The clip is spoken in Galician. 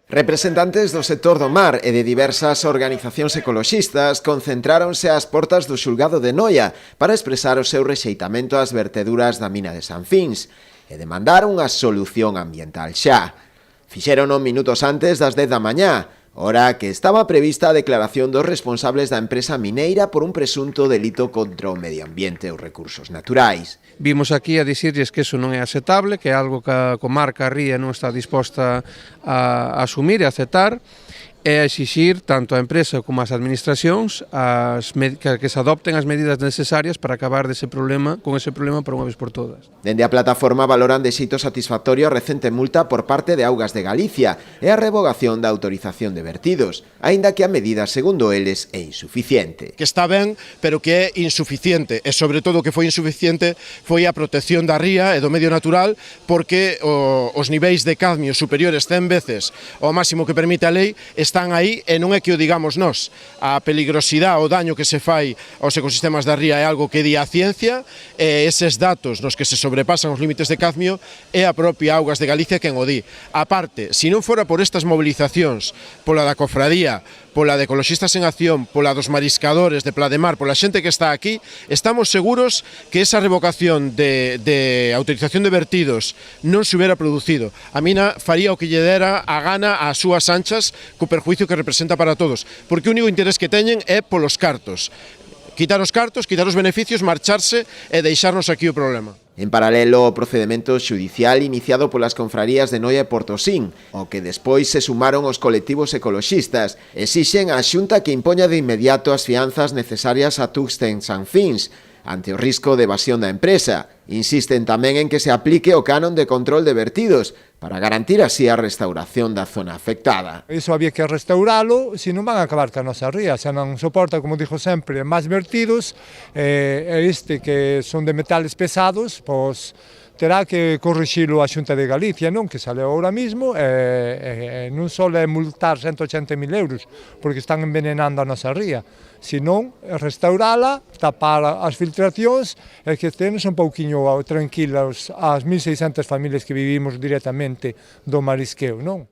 Representantes do sector do mar e de diversas organizacións ecoloxistas concentráronse ás portas do xulgado de Noia para expresar o seu rexeitamento ás verteduras da mina de San Fins e demandar unha solución ambiental xa. Fixérono minutos antes das 10 da mañá, hora que estaba prevista a declaración dos responsables da empresa mineira por un presunto delito contra o medio ambiente e os recursos naturais. Vimos aquí a dicirlles que eso non é aceptable, que é algo que a comarca Ría non está disposta a asumir e a aceptar, e a exixir tanto a empresa como as administracións que se adopten as medidas necesarias para acabar con ese problema por unha vez por todas. Dende a plataforma valoran de xeito satisfactorio a recente multa por parte de Augas de Galicia e a revogación da autorización de vertidos, aínda que a medida, segundo eles, é insuficiente. Que está ben, pero que é insuficiente, e sobre todo que foi insuficiente foi a protección da ría e do medio natural, porque os niveis de cadmio superiores 100 veces ao máximo que permite a lei están aí e non é que o digamos nós. A peligrosidade, o daño que se fai aos ecosistemas da ría é algo que di a ciencia, e eses datos nos que se sobrepasan os límites de cadmio é a propia Augas de Galicia quen o di. A parte, se non fora por estas movilizacións, pola da cofradía, pola de Ecoloxistas en Acción, pola dos mariscadores de Pla de Mar, pola xente que está aquí, estamos seguros que esa revocación de autorización de vertidos non se hubiera producido. A mina faría o que lle dera a gana ás súas anchas co perjuicio que representa para todos, porque o único interés que teñen é polos cartos. Quitar os cartos, quitar os beneficios, marcharse e deixarnos aquí o problema. En paralelo ao procedemento xudicial iniciado polas confrarías de Noia e Portosín, ao que despois se sumaron os colectivos ecoloxistas, exixen á Xunta que impoña de inmediato as fianzas necesarias a Tuxten San Fins, ante o risco de evasión da empresa. Insisten tamén en que se aplique o canon de control de vertidos para garantir así a restauración da zona afectada. Iso había que restauralo, se non van a acabar ca nosa ría, se non soporta, como dixo sempre, máis vertidos, e que son de metales pesados, pois terá que corrixilo a Xunta de Galicia, non? Que sale ahora mismo, non só é multar 180.000 euros, porque están envenenando a nosa ría, senón restaurala, tapar as filtracións e que tenes un pouquiño tranquilas as 1.600 familias que vivimos directamente do marisqueo, non?